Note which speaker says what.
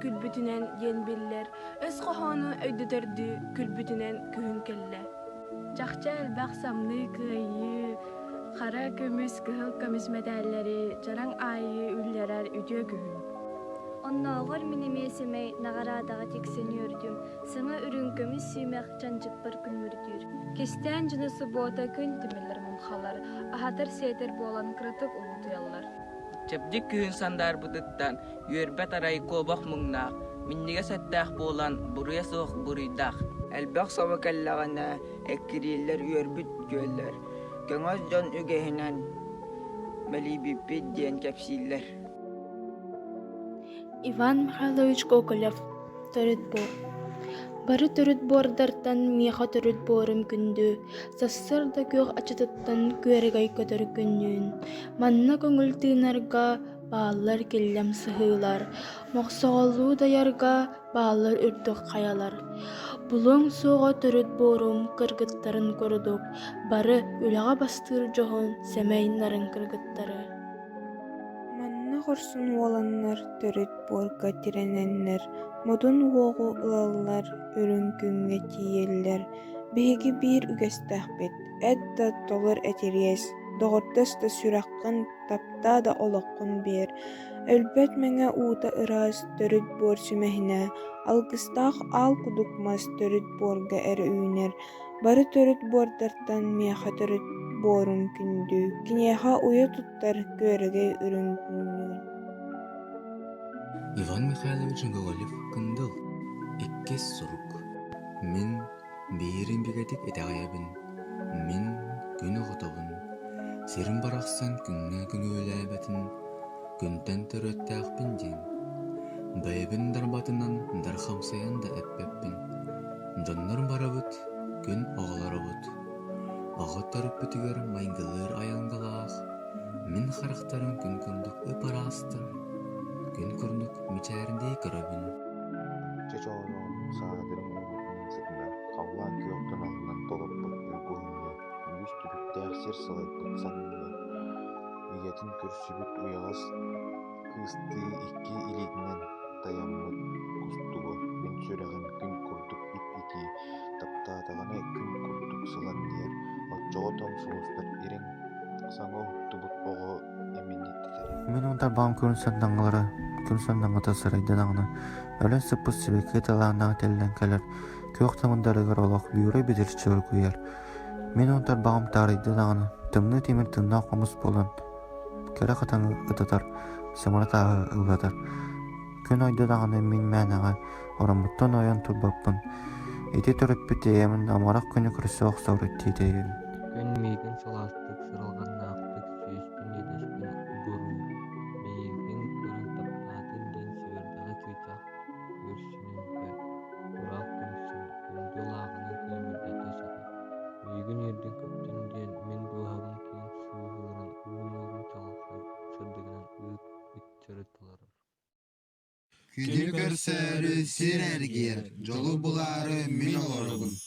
Speaker 1: külbütünen yen biller. Öz kohonu öydüdördü külbütünen kühün kelle. Жақча әлбәқ самны кыйы, қара көміс кыһыл көміс мәдәлләре, жараң айы үлләрәр үдө күһүн.
Speaker 2: Онноғыр минемесімей нағарадаға тексені өрдім. Сыңа үрін көміс сүймәқ чанчықпыр күнмүрдүр. Кестен жынысы бота көн тімелер мұнхалар, ахатыр сетер болан кырытык ұлутуялар.
Speaker 3: Чепдик күн сандар бұдыттан, үйербет арай кобақ мұңнақ, миннеге сәттәқ болан бұруя соқ бұруйдақ.
Speaker 4: Әлбәқ сабы кәлләғана әккірелер үйербіт көллер. Көңіз жон үгәһінен мәлибіппет дейін кәпсилер.
Speaker 1: Иван Михайлович Гоголев, төрөт бор. Бары төрөт бордартан меха төрөт борым күндү, сассыр да көк ачытыттан көрегай көтөр күннүн. Манна көңүл тыынарга баалар келлем сыһыылар, моксоголуу даярга баалар үрдүк каялар. Булуң соға төрөт борум кыргыттарын көрдүк, бары үлага бастыр жохон сәмәй нарын кыргыттары.
Speaker 5: Манна хорсун уоланнар төрөт борга тирененнер, модун уогу ылаллар, өрүн күнгө тиеллер. Биһиги биир үгэстээхпит, эт да толор этириэс, доҕордос да сүрэххин, тапта да олоққун биэр. Өлбөт мэҥэ уута ыраас төрөт буор сүмэһинэ, алгыстаах аал кудукмас төрөт буорга эрэ үүнэр, бары төрөт буордартан миэхэ төрөт буорун күндү, киниэхэ уйа туттар көөрэгэй үрүн күннүн.
Speaker 6: Иван Михайлович Гоголев кындыл, иккес сурук. Мин биирин бигетик этеғайабын, мин күн оғытобун. Сирин барақсан күннө күнөөләбетін, күнтен төрөттәғпін ден. Байыбын дарбатынан дархамсаян да әппәппін. Доннор барабыт, күн оғаларабыт. Оғыт тарып бүтігер майыңғылыр аяңғалақ. Мин харақтарын күн күндік ыпарастыр. Күн күрнік мичәріндей көрөбін.
Speaker 7: Чечоорон саадырын угутунун сытына каллаан күйөктөн алынан толуп бөкпөй бойунда үгүс түбүттәэх сер салайппыт санында ийетин көрсүбүт уягас кыыстыы икки илигинен таяммыт кустуго мен сүреген күн курдук ит-ити таптаатагана күн курдук сылан диэр отчого томсуустар ирең саңо тубут бого эмениттер.
Speaker 8: Мен онтар бағым көрін сандаңғылары, күн сандаңғыта сырайдан аңына, өлен сыппыз себеке талағындағы тәлілен кәлер, көк тамындарығыр олақ үйірі бедер чығыр көйер. Мен онтар бағым тарайдан аңына, тымны темір тынна қомыс болан, кәрі қатаңы ұтатар, самара тағы ұлғатар. Күн ойдан аңына мен мәнәға, орамыттан ойан тұрбаппын. Ете түріп біте емін, амарақ күні күрісі оқсауыр етейдейін.
Speaker 9: Күн мейгін саластық сыралған нақтық сүйіспін едеспін бұру. Мейгін көрін таптатын ден севердағы күйтақ өрсінін бәр. Бұрақ күнсін күнді лағының көймірді тасады. Мейгін ердің көптен ден мен бұғағын кейін суығыларын уын чалықсай сырдығынан ұйып үтчірі таларыр.
Speaker 10: Күні көрсәрі сер әргер, жолу бұлары мен оларығын.